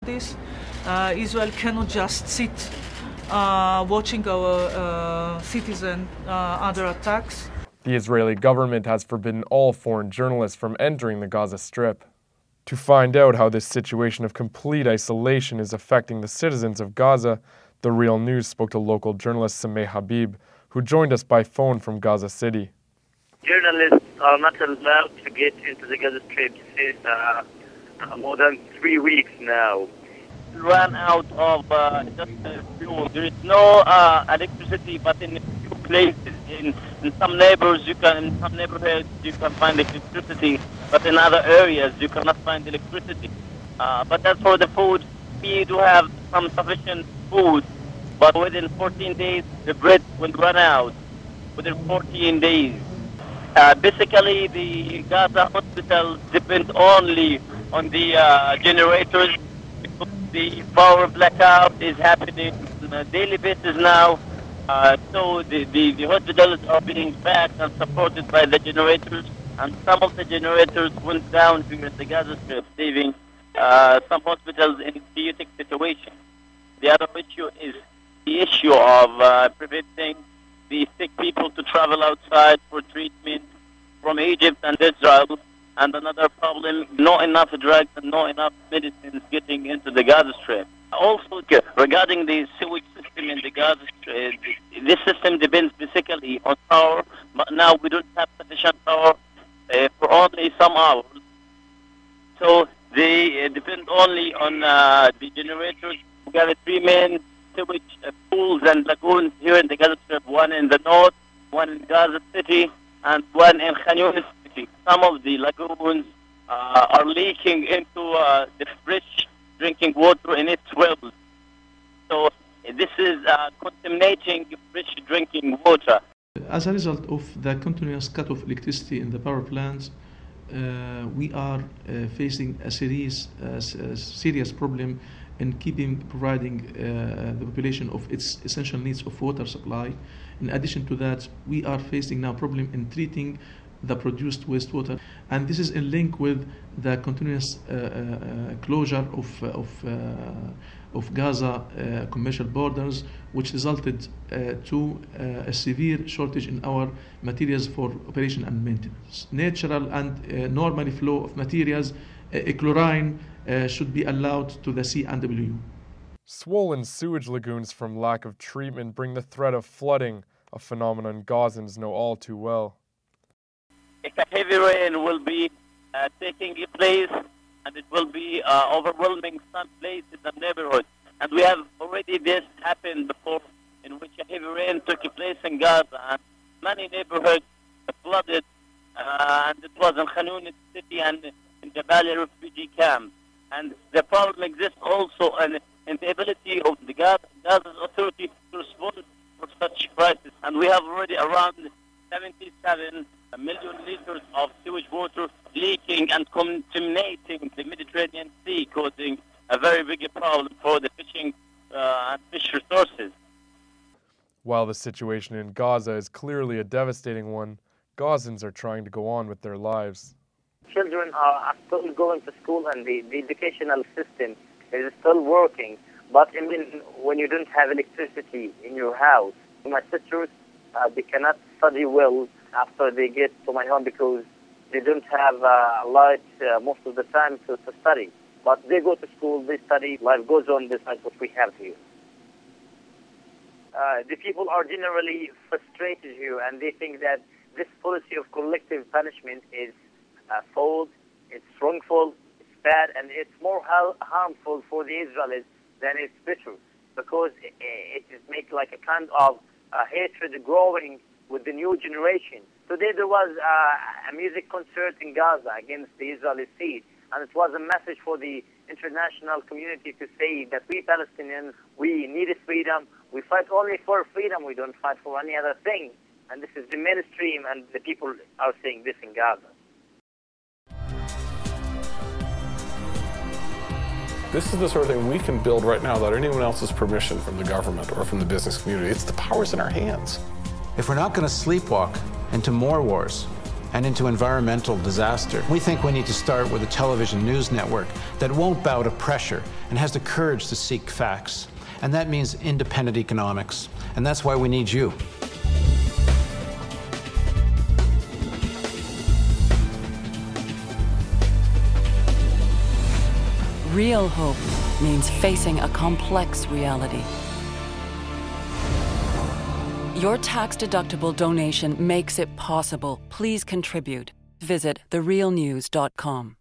This Israel cannot just sit watching our citizens under attacks. The Israeli government has forbidden all foreign journalists from entering the Gaza Strip. To find out how this situation of complete isolation is affecting the citizens of Gaza, The Real News spoke to local journalist Sameh Habeeb, who joined us by phone from Gaza City. Journalists are not allowed to get into the Gaza Strip since more than 3 weeks now. Ran out of fuel. There is no electricity, but in a few places, in some neighborhoods, you can find electricity, but in other areas you cannot find electricity. But as for the food, we do have some sufficient food, but within 14 days the bread will run out. Within 14 days. Basically, the Gaza hospitals depend only on the generators. The power blackout is happening on a daily basis now, so the hospitals are being backed and supported by the generators, and some of the generators went down during the Gaza Strip, saving some hospitals in a chaotic situation. The other issue is the issue of preventing the sick people to travel outside for treatment from Egypt and Israel. And another problem, not enough drugs and not enough medicines getting into the Gaza Strip. Also, regarding the sewage system in the Gaza Strip, this system depends basically on power, but now we don't have sufficient power for only some hours. So they depend only on the generators. We have 3 main sewage pools and lagoons here in the Gaza Strip, one in the north, one in Gaza City, and one in Khan Younis. Some of the lagoons are leaking into the fresh drinking water in its wells. So this is contaminating fresh drinking water. As a result of the continuous cut of electricity in the power plants, we are facing a serious problem in providing the population of its essential needs of water supply. In addition to that, we are facing now problem in treating the produced wastewater, and this is in link with the continuous closure of Gaza commercial borders, which resulted to a severe shortage in our materials for operation and maintenance. Natural and normal flow of materials, chlorine should be allowed to the CNW. Swollen sewage lagoons from lack of treatment bring the threat of flooding, a phenomenon Gazans know all too well. A heavy rain will be taking place, and it will be overwhelming some places in the neighborhood. And we have already this happened before, in which a heavy rain took place in Gaza, and many neighborhoods flooded, and it was in Khan Younis city and in the Valley refugee camp. And the problem exists also in the ability of the Gaza's authority to respond for such crisis. And we have already around 77 million liters of sewage water leaking and contaminating the Mediterranean Sea, causing a very big problem for the fishing and fish resources. While the situation in Gaza is clearly a devastating one, Gazans are trying to go on with their lives. Children are still going to school, and the educational system is still working, but even when you don't have electricity in your house, my sisters, they cannot study well after they get to my home because they don't have light most of the time to study. But they go to school, they study, life goes on despite what we have here. The people are generally frustrated here, and they think that this policy of collective punishment is false, it's wrongful, it's bad, and it's more harmful for the Israelis than it's better, because it makes like a kind of hatred growing with the new generation. Today there was a music concert in Gaza against the Israeli state, and it was a message for the international community to say that we Palestinians, we need freedom, we fight only for freedom, we don't fight for any other thing. And this is the mainstream, and the people are saying this in Gaza. This is the sort of thing we can build right now without anyone else's permission from the government or from the business community. It's the power's in our hands. If we're not going to sleepwalk into more wars, and into environmental disaster. We think we need to start with a television news network that won't bow to pressure and has the courage to seek facts. And that means independent economics. And that's why we need you. Real hope means facing a complex reality. Your tax-deductible donation makes it possible. Please contribute. Visit therealnews.com.